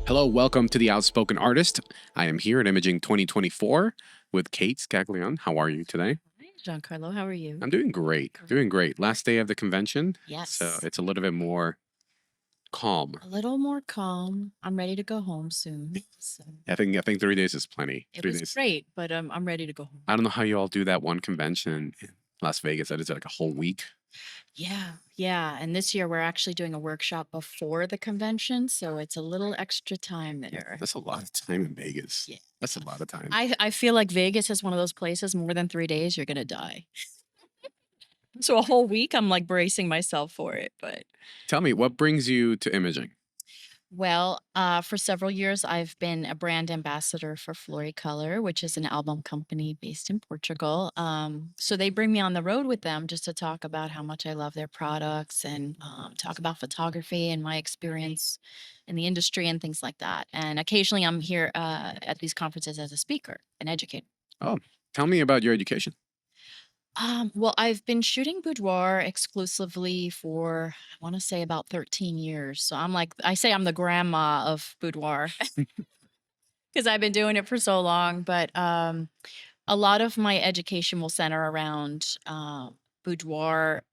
Hello, welcome to The Outspoken Artist. I am here at Imaging 2024 with Cate Scaglione. How are you today? Hi, Giancarlo. How are you? I'm doing great. Doing great. Last day of the convention, so Yes. it's a little bit more calm. A little more calm. I'm ready to go home soon. So I think 3 days is plenty. it 3 was days. great, but I'm ready to go home. I don't know how you all do that one convention in Las Vegas. That is like a whole week. Yeah, yeah. And this year we're actually doing a workshop before the convention, so it's a little extra time Yeah, there. that's a lot of time in Vegas. Yeah. That's a lot of time. I feel like Vegas is one of those places more than 3 days, you're gonna die. So a whole week, I'm like bracing myself for it, but Tell me, what brings you to imaging? well, for several years, I've been a brand ambassador for Floricolor, which is an album company based in Portugal. So they bring me on the road with them just to talk about how much I love their products and talk about photography and my experience in the industry and things like that. And occasionally, I'm here at these conferences as a speaker and educator. Oh, tell me about your education. Well, I've been shooting boudoir exclusively for, I want to say about 13 years. So I say I'm the grandma of boudoir because I've been doing it for so long. But a lot of my education will center around boudoir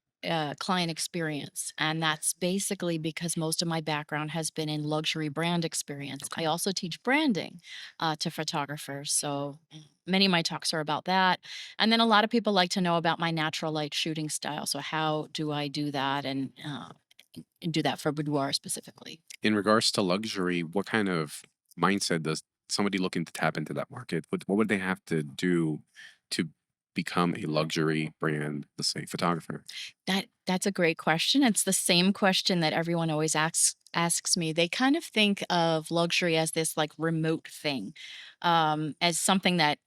client experience. And that's basically because most of my background has been in luxury brand experience. Okay. I also teach branding to photographers. So many of my talks are about that. And then a lot of people like to know about my natural light shooting style. So, how do I do that and do that for boudoir specifically? In regards to luxury, what kind of mindset does somebody looking to tap into that market? What would they have to do to become a luxury brand, let's say, photographer? That's a great question. It's the same question that everyone always asks me. They kind of think of luxury as this like remote thing, as something that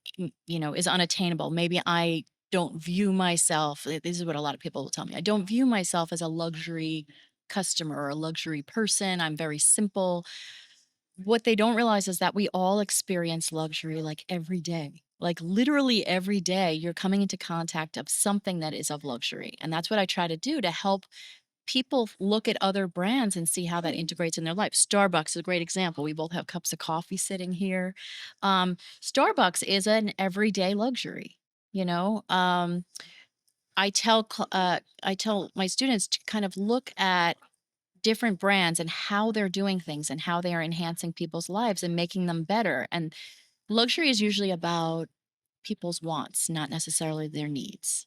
is unattainable. Maybe I don't view myself. This is what a lot of people will tell me. I don't view myself as a luxury customer or a luxury person. I'm very simple. What they don't realize is that we all experience luxury like every day. Like literally every day, you're coming into contact of something that is of luxury. And that's what I try to do to help people look at other brands and see how that integrates in their life. Starbucks is a great example. We both have cups of coffee sitting here. Starbucks is an everyday luxury. You know, I tell my students to kind of look at different brands and how they're doing things and how they are enhancing people's lives and making them better. And luxury is usually about people's wants, not necessarily their needs.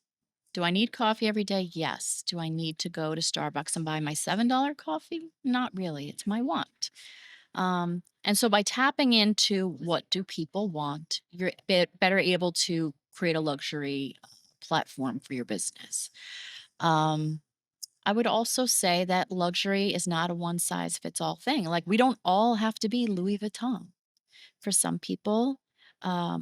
Do I need coffee every day? Yes. Do I need to go to Starbucks and buy my $7 coffee? Not really. It's my want. And so by tapping into what do people want, you're better able to create a luxury platform for your business. Um, I would also say that luxury is not a one size fits all thing. Like, we don't all have to be Louis Vuitton. For some people,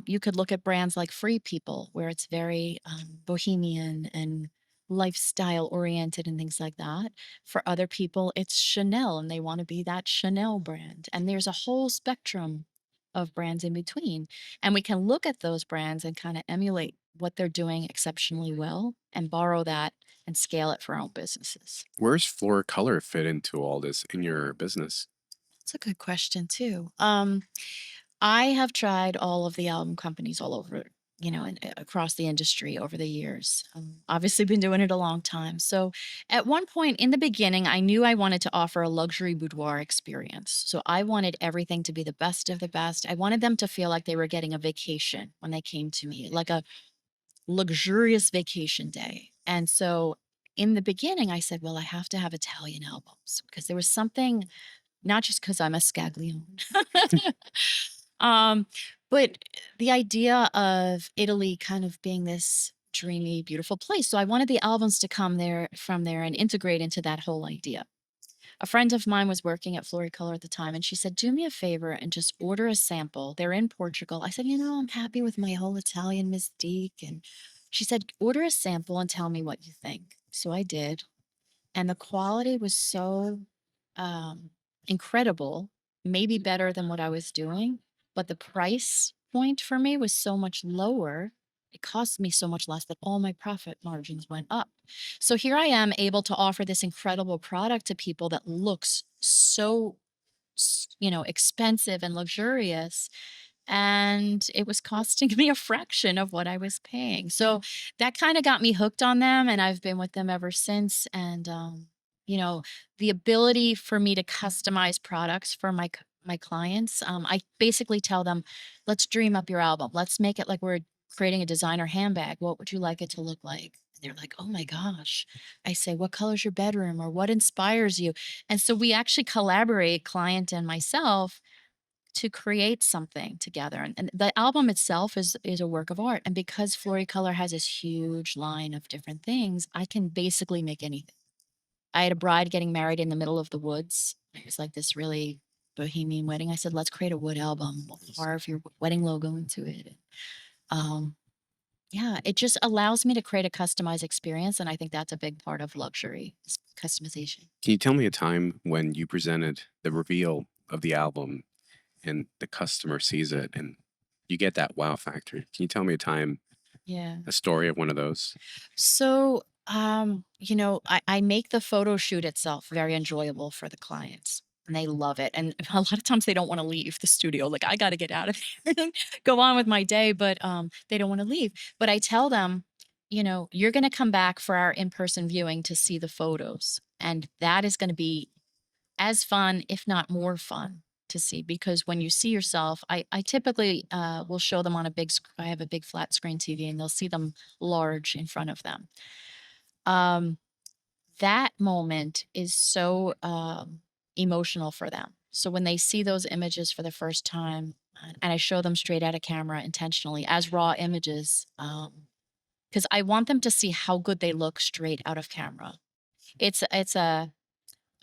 you could look at brands like Free People, where it's very bohemian and lifestyle oriented and things like that. For other people, it's Chanel and they want to be that Chanel brand. And there's a whole spectrum of brands in between. And we can look at those brands and kind of emulate what they're doing exceptionally well and borrow that and scale it for our own businesses. Where's floor color fit into all this in your business? That's a good question too. I have tried all of the album companies all over, and across the industry over the years. Obviously, been doing it a long time. So, at one point in the beginning, I knew I wanted to offer a luxury boudoir experience. So, I wanted everything to be the best of the best. I wanted them to feel like they were getting a vacation when they came to me, like a luxurious vacation day. And so, in the beginning, I said, well, I have to have Italian albums because there was something, not just because I'm a Scaglione. Um, but the idea of Italy kind of being this dreamy, beautiful place. So I wanted the albums to come there from there and integrate into that whole idea. A friend of mine was working at Floricolor at the time, and she said, "Do me a favor and just order a sample." They're in Portugal. I said, "I'm happy with my whole Italian mystique." And she said, "Order a sample and tell me what you think." So I did. And the quality was so um, incredible, maybe better than what I was doing, but the price point for me was so much lower. It cost me so much less that all my profit margins went up. So here I am able to offer this incredible product to people that looks so expensive and luxurious, and it was costing me a fraction of what I was paying. So that kind of got me hooked on them, and I've been with them ever since. And you know, the ability for me to customize products for my clients, I basically tell them, "Let's dream up your album. Let's make it like we're creating a designer handbag. What would you like it to look like?" And they're like, "Oh my gosh." I say, "What color's your bedroom, or what inspires you?" And so we actually collaborate, client and myself, to create something together. And the album itself is a work of art. And because Floricolor has this huge line of different things, I can basically make anything. I had a bride getting married in the middle of the woods. It was like this really bohemian wedding. I said, "Let's create a wood album. We'll carve your wedding logo into it." Um, yeah, it just allows me to create a customized experience. And I think that's a big part of luxury is customization. Can you tell me a time when you presented the reveal of the album and the customer sees it and you get that wow factor? Can you tell me a time, Yeah. a story of one of those? So, I make the photo shoot itself very enjoyable for the clients. And they love it. And a lot of times they don't want to leave the studio. Like, I got to get out of here and go on with my day, but they don't want to leave. But I tell them, you're going to come back for our in person viewing to see the photos. And that is going to be as fun, if not more fun to see, because when you see yourself, I typically will show them on I have a big flat screen TV, and they'll see them large in front of them. Um, that moment is so emotional for them. So when they see those images for the first time, and I show them straight out of camera intentionally as raw images, because I want them to see how good they look straight out of camera. It's a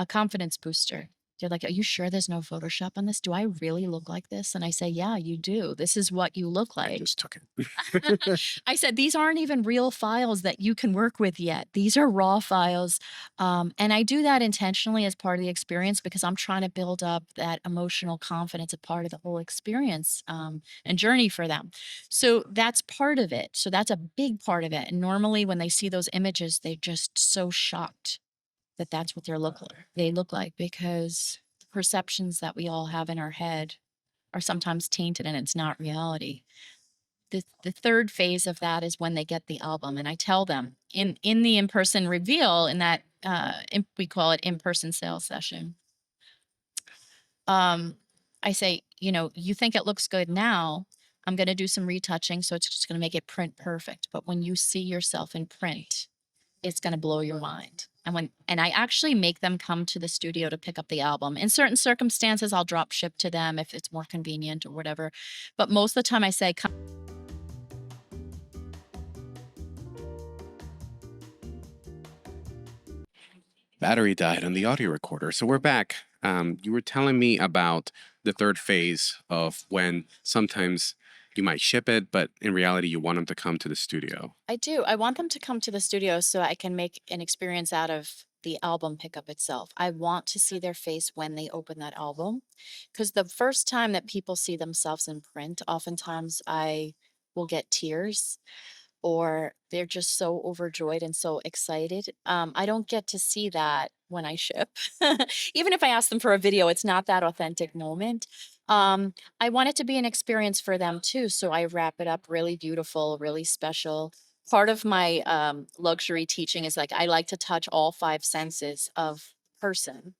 confidence booster. They're like, "Are you sure there's no Photoshop on this? Do I really look like this?" And I say, "Yeah, you do. This is what you look I like." just took it. I said, "These aren't even real files that you can work with yet. These are raw files." And I do that intentionally as part of the experience because I'm trying to build up that emotional confidence, a part of the whole experience and journey for them. So that's part of it. So that's a big part of it. And normally when they see those images, they're just so shocked that that's what they look like, because the perceptions that we all have in our head are sometimes tainted and it's not reality. The third phase of that is when they get the album, and I tell them in the in-person reveal, in that we call it in-person sales session. Um I say, you think it looks good now. I'm going to do some retouching, so it's just going to make it print perfect. But when you see yourself in print, it's gonna blow your mind. And I actually make them come to the studio to pick up the album. In certain circumstances, I'll drop ship to them if it's more convenient or whatever. But most of the time I say, "Come." Battery died on the audio recorder. So we're back. You were telling me about the third phase of when sometimes you might ship it, but in reality, you want them to come to the studio. I do. I want them to come to the studio so I can make an experience out of the album pickup itself. I want to see their face when they open that album. Because the first time that people see themselves in print, oftentimes I will get tears, or they're just so overjoyed and so excited. I don't get to see that when I ship. Even if I ask them for a video, it's not that authentic moment. I want it to be an experience for them too. So I wrap it up really beautiful, really special. Part of my luxury teaching is like I like to touch all five senses of person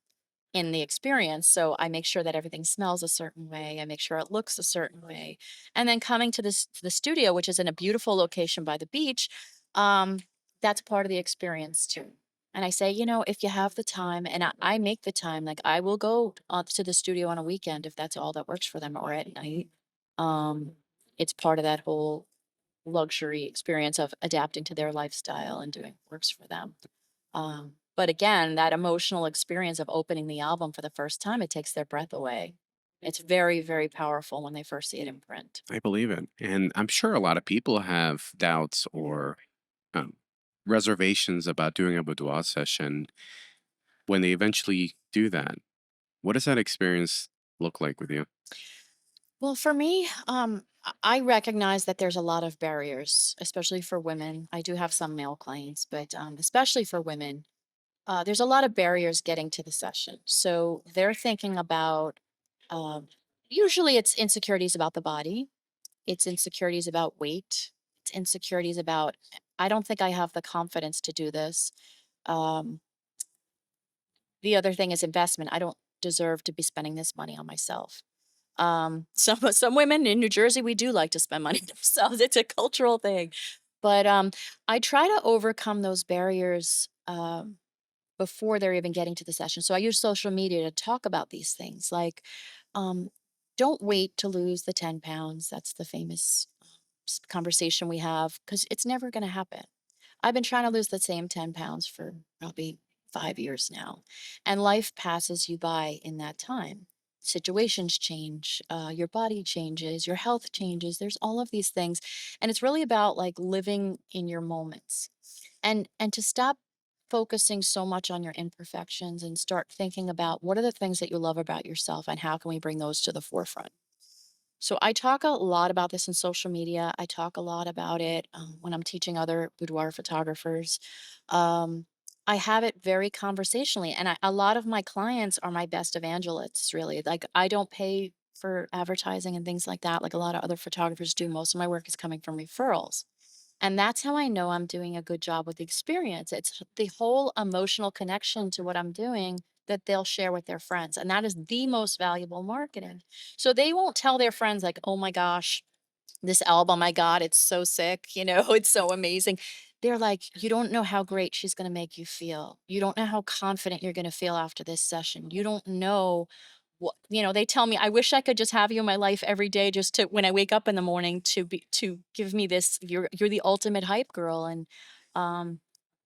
in the experience. So I make sure that everything smells a certain way. I make sure it looks a certain way. And then coming to the studio, which is in a beautiful location by the beach, um, that's part of the experience too. And I say, if you have the time, and I make the time, like I will go to the studio on a weekend if that's all that works for them, or at night. Um, it's part of that whole luxury experience of adapting to their lifestyle and doing what works for them. But again, that emotional experience of opening the album for the first time, it takes their breath away. It's very, very powerful when they first see it in print. I believe it. And I'm sure a lot of people have doubts or um, reservations about doing a boudoir session when they eventually do that. What does that experience look like with you? Well, for me, I recognize that there's a lot of barriers, especially for women. I do have some male clients, but especially for women, there's a lot of barriers getting to the session. So they're thinking about Um, Usually it's insecurities about the body, it's insecurities about weight, it's insecurities about, I don't think I have the confidence to do this. Um, the other thing is investment. I don't deserve to be spending this money on myself. Some women in New Jersey, we do like to spend money on ourselves. It's a cultural thing. But I try to overcome those barriers before they're even getting to the session. So I use social media to talk about these things. Like, um, don't wait to lose the 10 pounds. That's the famous conversation we have because it's never going to happen. I've been trying to lose the same 10 pounds for probably 5 years now. And life passes you by in that time. Situations change, your body changes, your health changes. There's all of these things. And it's really about like living in your moments and to stop focusing so much on your imperfections and start thinking about what are the things that you love about yourself and how can we bring those to the forefront. So I talk a lot about this in social media. I talk a lot about it when I'm teaching other boudoir photographers. Um, I have it very conversationally, and a lot of my clients are my best evangelists. Really, like I don't pay for advertising and things like that, like a lot of other photographers do. Most of my work is coming from referrals. And that's how I know I'm doing a good job with the experience. It's the whole emotional connection to what I'm doing that they'll share with their friends. And that is the most valuable marketing. So they won't tell their friends, like, oh my gosh, this album I got, it's so sick, it's so amazing. They're like, you don't know how great she's going to make you feel. You don't know how confident you're going to feel after this session. You don't know they tell me, I wish I could just have you in my life every day just to when I wake up in the morning to give me this, you're the ultimate hype girl. And um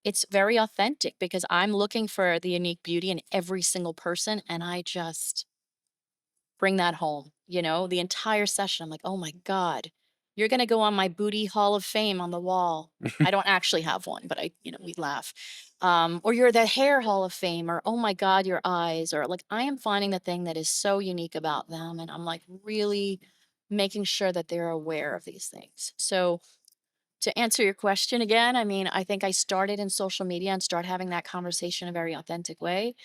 it's very authentic because I'm looking for the unique beauty in every single person and I just bring that home, the entire session. I'm like, "Oh my god, you're gonna go on my booty hall of fame on the wall." I don't actually have one, but we laugh. Or you're the hair hall of fame, or oh my god, your eyes, or like I am finding the thing that is so unique about them, and I'm like really making sure that they're aware of these things. So to answer your question again, I mean, I think I started in social media and start having that conversation in a very authentic way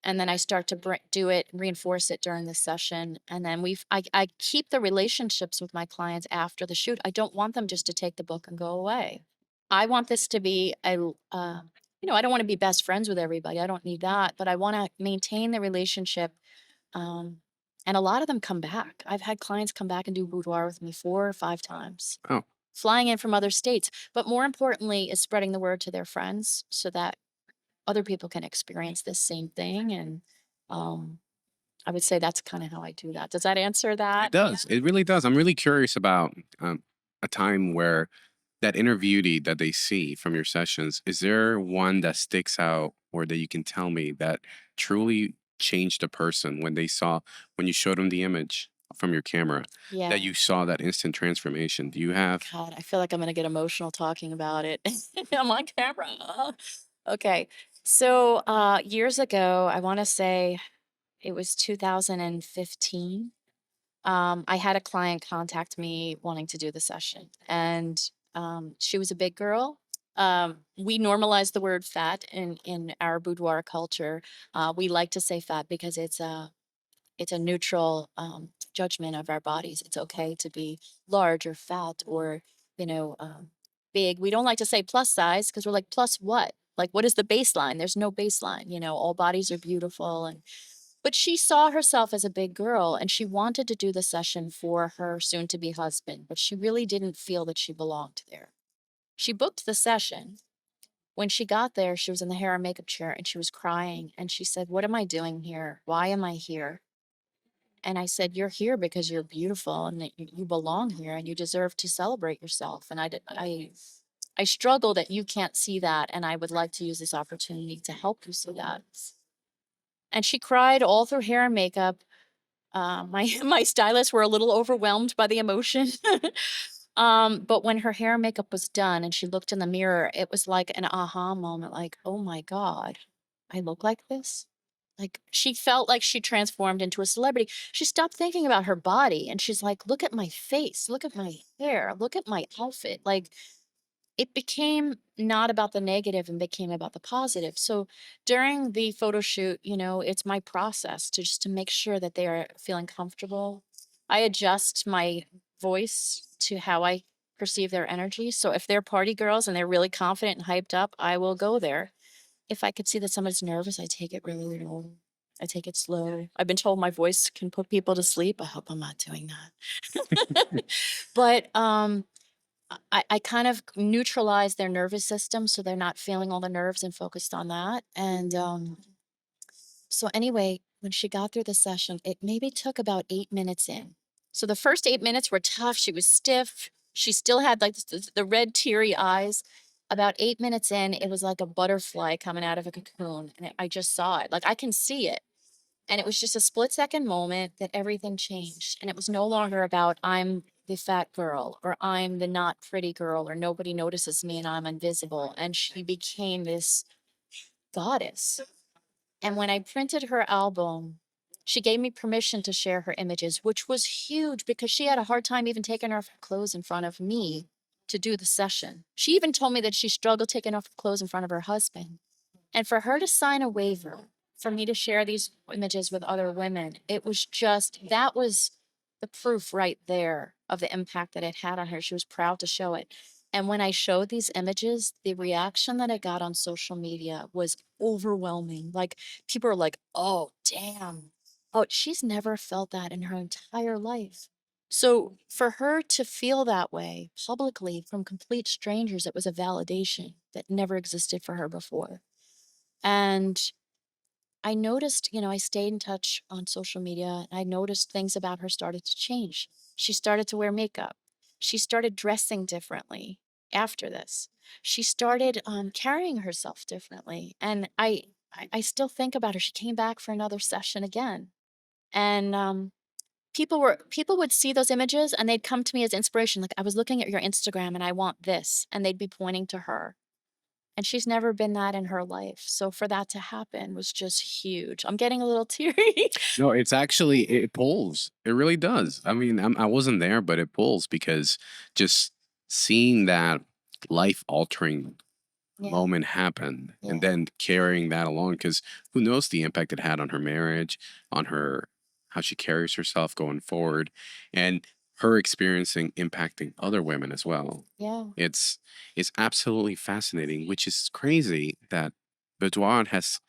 and then I start to do it, reinforce it during the session, and then I keep the relationships with my clients after the shoot. I don't want them just to take the book and go away. I want this to be I don't want to be best friends with everybody. I don't need that, but I want to maintain the relationship. Um, and a lot of them come back. I've had clients come back and do boudoir with me 4 or 5 times, Oh, flying in from other states. But more importantly, is spreading the word to their friends so that other people can experience this same thing, and, um, I would say that's kinda how I do that. Does that answer it that? Yeah. does. It really does. I'm really curious about a time where that inner beauty that they see from your sessions, is there one that sticks out or that you can tell me that truly changed a person when when you showed them the image from your camera, that Yeah. you saw that instant transformation? Do you have? God, I feel like I'm gonna get emotional talking about it. I'm on camera. Okay. So, years ago, I wanna say it was 2015. I had a client contact me wanting to do the session, and she was a big girl. We normalize the word fat in our boudoir culture. We like to say fat because it's a neutral judgment of our bodies. It's okay to be large or fat or you know um, big. We don't like to say plus size because we're like plus what? Like what is the baseline? There's no baseline. All bodies are beautiful and but she saw herself as a big girl and she wanted to do the session for her soon to be husband, but she really didn't feel that she belonged there. She booked the session. When she got there, she was in the hair and makeup chair and she was crying. And she said, "What am I doing here? Why am I here?" And I said, "You're here because you're beautiful and that you belong here and you deserve to celebrate yourself." And I struggle that you can't see that. And I would like to use this opportunity to help you see that. And she cried all through hair and makeup. My my stylists were a little overwhelmed by the emotion. But when her hair and makeup was done and she looked in the mirror, it was like an aha moment, like, "Oh my God, I look like this?" Like she felt like she transformed into a celebrity. She stopped thinking about her body and she's like, "Look at my face, look at my hair, look at my outfit." Like it became not about the negative and became about the positive. So during the photo shoot, it's my process to just to make sure that they are feeling comfortable. I adjust my voice to how I perceive their energy. So if they're party girls and they're really confident and hyped up, I will go there. If I could see that somebody's nervous, I take it really low. I take it slow. I've been told my voice can put people to sleep. I hope I'm not doing that. But I kind of neutralize their nervous system so they're not feeling all the nerves and focused on that. And so, anyway, when she got through the session, it maybe took about 8 minutes in. So, the first 8 minutes were tough. She was stiff. She still had like the red, teary eyes. About 8 minutes in, it was like a butterfly coming out of a cocoon. And I just saw it. Like I can see it. And it was just a split-second moment that everything changed, and it was no longer about, "I'm the fat girl," or "I'm the not pretty girl," or "Nobody notices me and I'm invisible," and she became this goddess. And when I printed her album, she gave me permission to share her images, which was huge because she had a hard time even taking off her clothes in front of me to do the session. She even told me that she struggled taking off her clothes in front of her husband. And for her to sign a waiver, for me to share these images with other women, it was just that was the proof right there of the impact that it had on her. She was proud to show it. And when I showed these images, the reaction that I got on social media was overwhelming. Like people are like, "Oh, damn. Oh, she's never felt that in her entire life." So for her to feel that way publicly from complete strangers, it was a validation that never existed for her before. And I noticed, I stayed in touch on social media. And I noticed things about her started to change. She started to wear makeup. She started dressing differently after this. She started carrying herself differently. And I still think about her. She came back for another session again. And people would see those images and they'd come to me as inspiration. Like, I was looking at your Instagram and I want this. And they'd be pointing to her. And she's never been that in her life, so for that to happen was just huge. I'm getting a little teary. No, it's actually it pulls. It really does. I mean, I wasn't there, but it pulls because just seeing that life altering Yeah, moment happen and yeah. then carrying that along because who knows the impact it had on her marriage, on her how she carries herself going forward, and her experiencing impacting other women as well. Yeah. It's it's absolutely fascinating, which is crazy that Boudoir has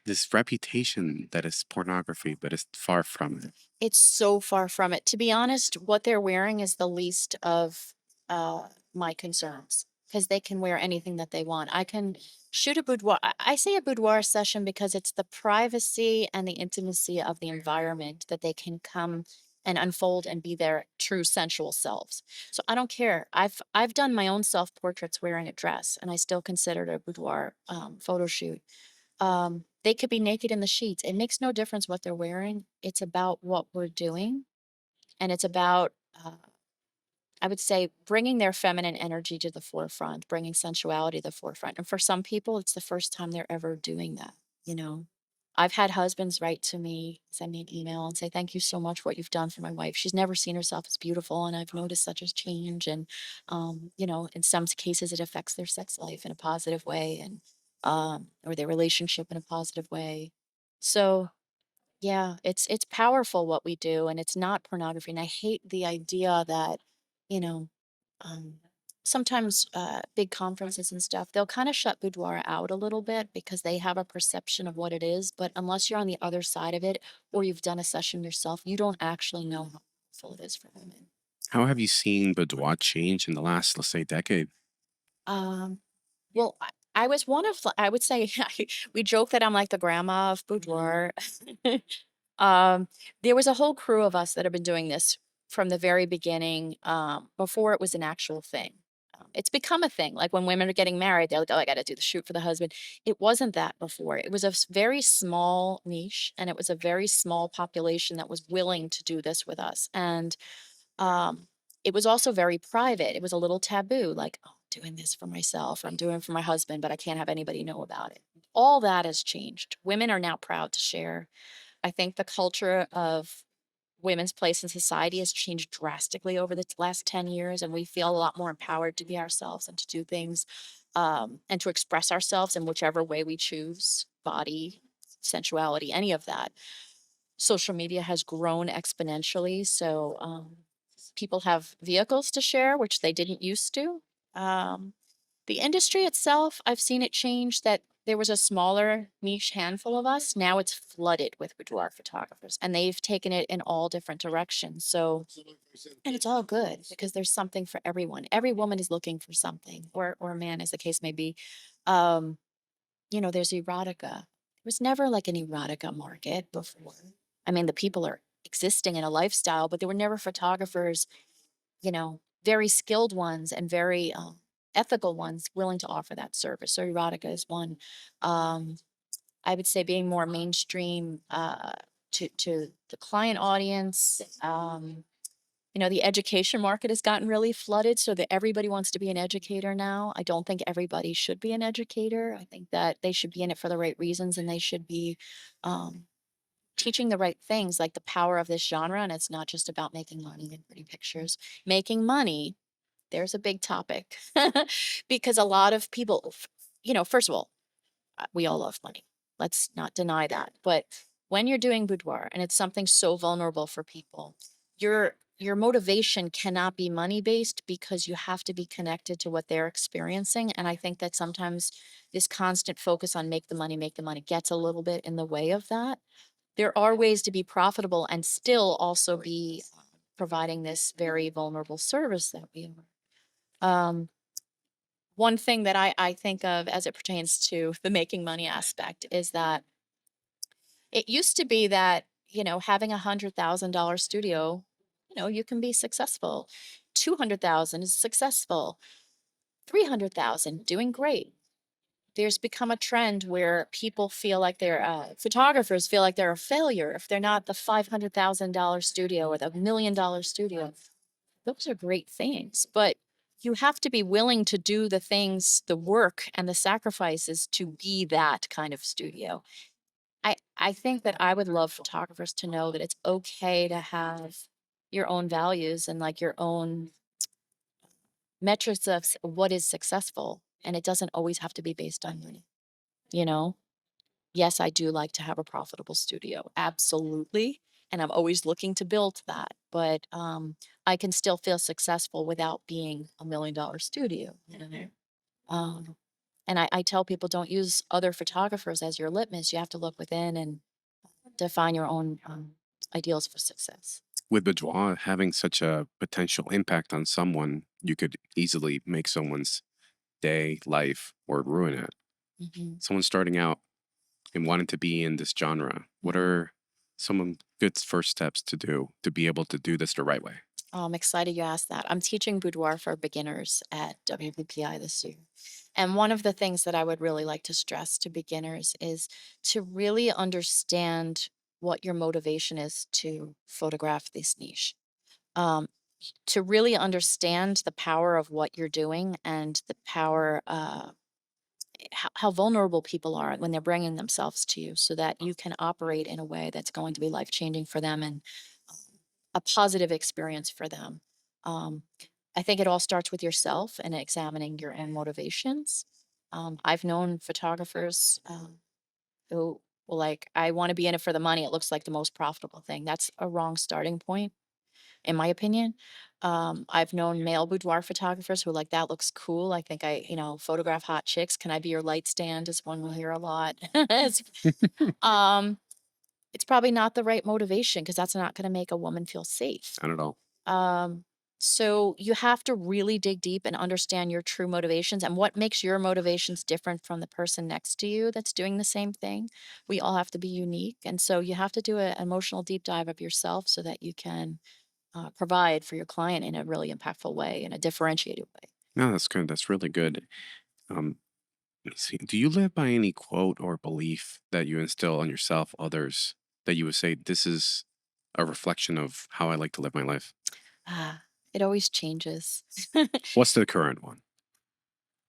this reputation that is pornography, but it's far from it. It's so far from it. To be honest, what they're wearing is the least of, my concerns because they can wear anything that they want. I can shoot a boudoir I say a boudoir session because it's the privacy and the intimacy of the environment that they can come and unfold and be their true sensual selves. So I don't care. I've done my own self-portraits wearing a dress, and I still consider it a boudoir, photo shoot. They could be naked in the sheets. It makes no difference what they're wearing. It's about what we're doing, and it's about, I would say, bringing their feminine energy to the forefront, bringing sensuality to the forefront. And for some people, it's the first time they're ever doing that. You know, I've had husbands write to me, send me an email, and say, "Thank you so much for what you've done for my wife. She's never seen herself as beautiful, and I've noticed such a change." And, in some cases, it affects their sex life in a positive way, and or their relationship in a positive way. So yeah, it's powerful what we do, and it's not pornography. And I hate the idea that, you know, um, sometimes big conferences and stuff, they'll kind of shut boudoir out a little bit because they have a perception of what it is. But unless you're on the other side of it or you've done a session yourself, you don't actually know how powerful it is for women. How have you seen Boudoir change in the last, let's say, decade? Um, well, I was one of, I would say, we joke that I'm like the grandma of boudoir. Um, there was a whole crew of us that have been doing this from the very beginning, before it was an actual thing. It's become a thing. Like when women are getting married, they're like, "Oh, I got to do the shoot for the husband." It wasn't that before. It was a very small niche, and it was a very small population that was willing to do this with us. And um, it was also very private. It was a little taboo, like, "Oh, I'm doing this for myself, or I'm doing it for my husband, but I can't have anybody know about it." All that has changed. Women are now proud to share. I think the culture of women's place in society has changed drastically over the last 10 years, and we feel a lot more empowered to be ourselves and to do things, and to express ourselves in whichever way we choose, body, sensuality, any of that. Social media has grown exponentially, so people have vehicles to share, which they didn't used to. Um, the industry itself, I've seen it change that there was a smaller niche handful of us. Now it's flooded with boudoir photographers, and they've taken it in all different directions. So, and it's all good because there's something for everyone. Every woman is looking for something, or a man, as the case may be. Um, there's erotica. There was never like an erotica market before. I mean, the people are existing in a lifestyle, but there were never photographers, very skilled ones and very ethical ones willing to offer that service. So erotica is one. Um, I would say being more mainstream to the client audience. The education market has gotten really flooded so that everybody wants to be an educator now. I don't think everybody should be an educator. I think that they should be in it for the right reasons and they should be um, teaching the right things, like the power of this genre. And it's not just about making money and pretty pictures. Making money, there's a big topic because a lot of people, first of all, we all love money. Let's not deny that. But when you're doing boudoir and it's something so vulnerable for people, your motivation cannot be money based because you have to be connected to what they're experiencing. And I think that sometimes this constant focus on make the money gets a little bit in the way of that. There are ways to be profitable and still also be providing this very vulnerable service that we are. One thing that I think of as it pertains to the making money aspect is that it used to be that, having $100,000 studio, you can be successful. 200,000 is successful. 300,000 doing great. There's become a trend where people feel like photographers feel like they're a failure if they're not the $500,000 studio or the $1 million studio. Those are great things, but you have to be willing to do the things, the work and the sacrifices to be that kind of studio. I think that I would love photographers to know that it's okay to have your own values and like your own metrics of what is successful, and it doesn't always have to be based on money, you know? Yes, I do like to have a profitable studio, absolutely, and I'm always looking to build that, but, I can still feel successful without being a $1 million studio, you know? Um, and I tell people don't use other photographers as your litmus, you have to look within and define your own, ideals for success. With boudoir having such a potential impact on someone, you could easily make someone's day, life, or ruin it. Mhm, Someone starting out and wanting to be in this genre, what mhm. are some good first steps to do to be able to do this the right way? Oh, I'm excited you asked that. I'm teaching boudoir for beginners at WBPI this year. And one of the things that I would really like to stress to beginners is to really understand what your motivation is to photograph this niche. Um, to really understand the power of what you're doing and the power, how vulnerable people are when they're bringing themselves to you so that you can operate in a way that's going to be life changing for them and um, a positive experience for them. Um, I think it all starts with yourself and examining your own motivations. I've known photographers who, well, like, I want to be in it for the money. It looks like the most profitable thing. That's a wrong starting point, in my opinion. I've known male boudoir photographers who are like, that looks cool. I think photograph hot chicks. Can I be your light stand? Is one we'll hear a lot. Um, it's probably not the right motivation because that's not going to make a woman feel safe. Not at all. Um, so you have to really dig deep and understand your true motivations and what makes your motivations different from the person next to you that's doing the same thing. We all have to be unique. And so you have to do an emotional deep dive of yourself so that you can provide for your client in a really impactful way, in a differentiated way. No, that's good. That's really good. Um, let's see. Do you live by any quote or belief that you instill on yourself, others, that you would say, this is a reflection of how I like to live my life? It always changes. What's the current one?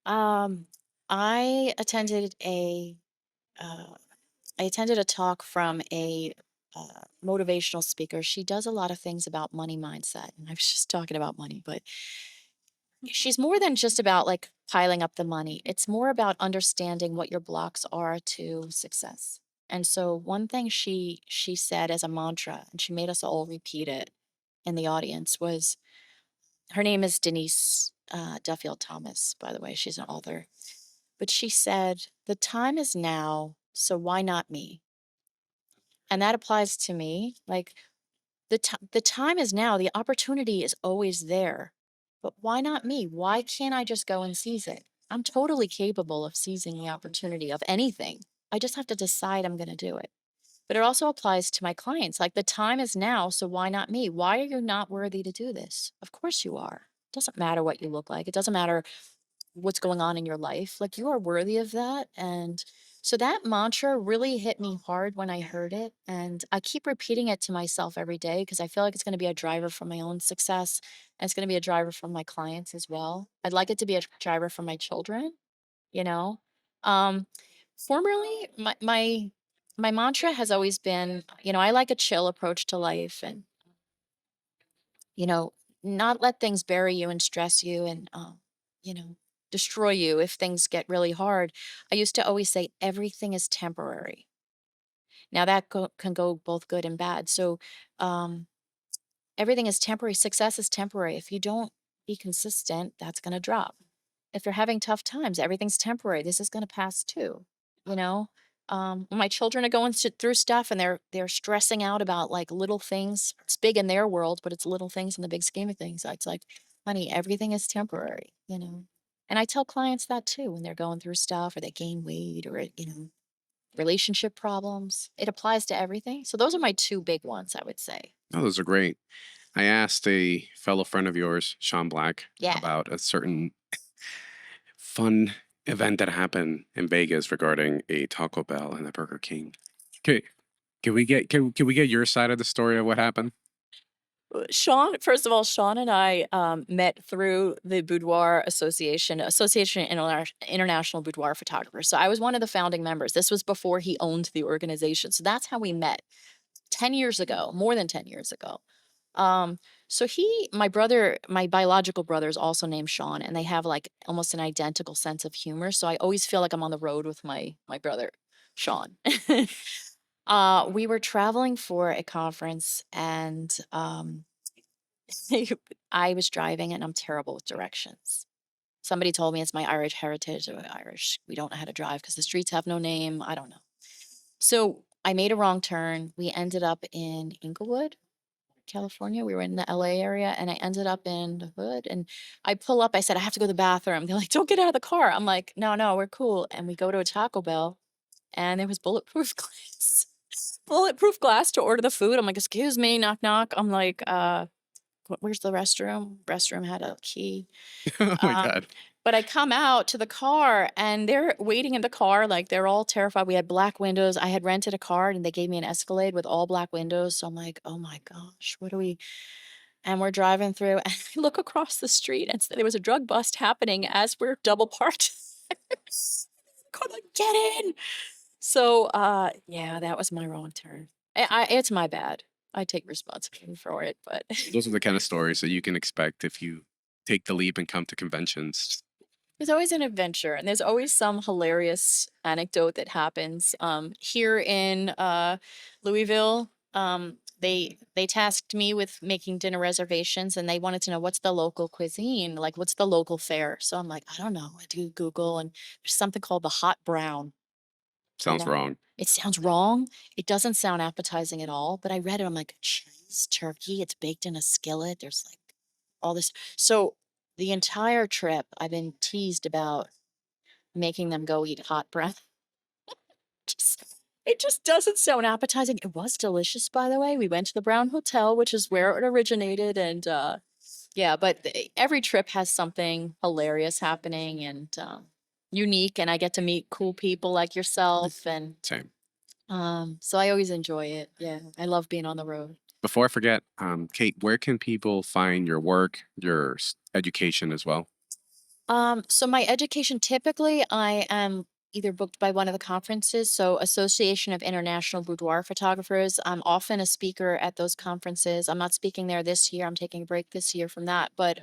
um, I attended a uh, I attended a talk from a motivational speaker. She does a lot of things about money mindset. And I was just talking about money, but she's more than just about like piling up the money. It's more about understanding what your blocks are to success. And so one thing she said as a mantra, and she made us all repeat it in the audience, was her name is Denise Duffield Thomas, by the way. She's an author. But she said, "The time is now, so why not me?" And that applies to me. Like the time is now, the opportunity is always there. But why not me? Why can't I just go and seize it? I'm totally capable of seizing the opportunity of anything. I just have to decide I'm going to do it. But it also applies to my clients. Like the time is now, so why not me? Why are you not worthy to do this? Of course you are. It doesn't matter what you look like. It doesn't matter what's going on in your life. Like you are worthy of that. And so that mantra really hit me hard when I heard it. And I keep repeating it to myself every day because I feel like it's going to be a driver for my own success. And it's going to be a driver for my clients as well. I'd like it to be a driver for my children, you know. Um, formerly my mantra has always been, I like a chill approach to life and you know, not let things bury you and stress you and, you know, destroy you if things get really hard. I used to always say everything is temporary. Now that can go both good and bad. So, um, everything is temporary. Success is temporary. If you don't be consistent, that's going to drop. If you're having tough times, everything's temporary. This is going to pass too. You know, when my children are going through stuff and they're stressing out about like little things. It's big in their world, but it's little things in the big scheme of things. It's like, honey, everything is temporary. And I tell clients that too when they're going through stuff or they gain weight or relationship problems. It applies to everything. So those are my two big ones, I would say. Oh, those are great. I asked a fellow friend of yours, Sean Black, Yeah. about a certain fun event that happened in Vegas regarding a Taco Bell and a Burger King. Okay, can we get your side of the story of what happened? Sean, first of all, Sean and I met through the Boudoir Association International Boudoir Photographers. So I was one of the founding members. This was before he owned the organization. So that's how we met 10 years ago, more than 10 years ago. Um, so my brother, my biological brother is also named Sean, and they have like almost an identical sense of humor. So I always feel like I'm on the road with my brother, Sean. We were traveling for a conference and I was driving and I'm terrible with directions. Somebody told me it's my Irish heritage. Or Irish. We don't know how to drive because the streets have no name. I don't know. So I made a wrong turn. We ended up in Inglewood, California. We were in the LA area and I ended up in the hood. And I pull up. I said, I have to go to the bathroom. They're like, don't get out of the car. I'm like, no, no, we're cool. And we go to a Taco Bell and there was bulletproof glass. Bulletproof glass to order the food. I'm like, excuse me, knock, knock. I'm like, where's the restroom? Restroom had a key. Oh my Um, god. but I come out to the car and they're waiting in the car, like they're all terrified. We had black windows. I had rented a car and they gave me an Escalade with all black windows. So I'm like, oh my gosh, what do we? And we're driving through and I look across the street and there was a drug bust happening as we're double parked. Car, like, get in. So yeah, that was my wrong turn. It's my bad. I take responsibility for it, but Those are the kind of stories that you can expect if you take the leap and come to conventions. there's always an adventure, and there's always some hilarious anecdote that happens. Here in Louisville, they tasked me with making dinner reservations, and they wanted to know what's the local cuisine, like what's the local fare. So I'm like, I don't know. I do Google, and there's something called the hot brown. And Sounds wrong. it sounds wrong. It doesn't sound appetizing at all. But I read it. I'm like, cheese, turkey. It's baked in a skillet. There's like all this. So the entire trip, I've been teased about making them go eat hot breath. Just, it just doesn't sound appetizing. It was delicious, by the way. We went to the Brown Hotel, which is where it originated, and yeah. But every trip has something hilarious happening and unique, and I get to meet cool people like yourself, and Same. so I always enjoy it. Yeah, I love being on the road. Before I forget, Kate, where can people find your work, your education as well? So my education, typically I am either booked by one of the conferences. So, Association of International Boudoir Photographers. I'm often a speaker at those conferences. I'm not speaking there this year. I'm taking a break this year from that, but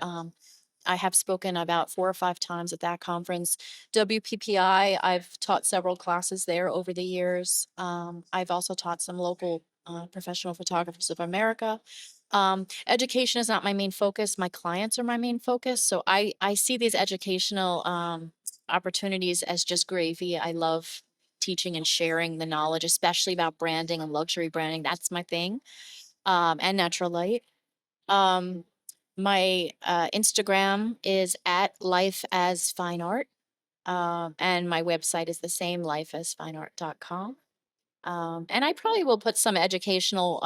I have spoken about 4 or 5 times at that conference. WPPI, I've taught several classes there over the years. I've also taught some local professional photographers of America. Education is not my main focus. My clients are my main focus. So I see these educational opportunities as just gravy. I love teaching and sharing the knowledge, especially about branding and luxury branding. That's my thing. And natural light. Um, my Instagram is at life as fine art. And my website is the same, lifeasfineart.com. And I probably will put some educational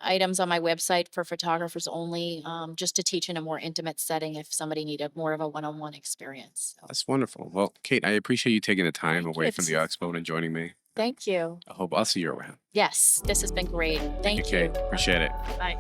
items on my website for photographers only, just to teach in a more intimate setting if somebody needed more of a one-on-one experience. So That's wonderful. Well, Kate, I appreciate you taking the time thank you. away from the expo and joining me. Thank you. I hope I'll see you around. Yes, this has been great. Thank you, Thank Kate. you. Appreciate it. Bye.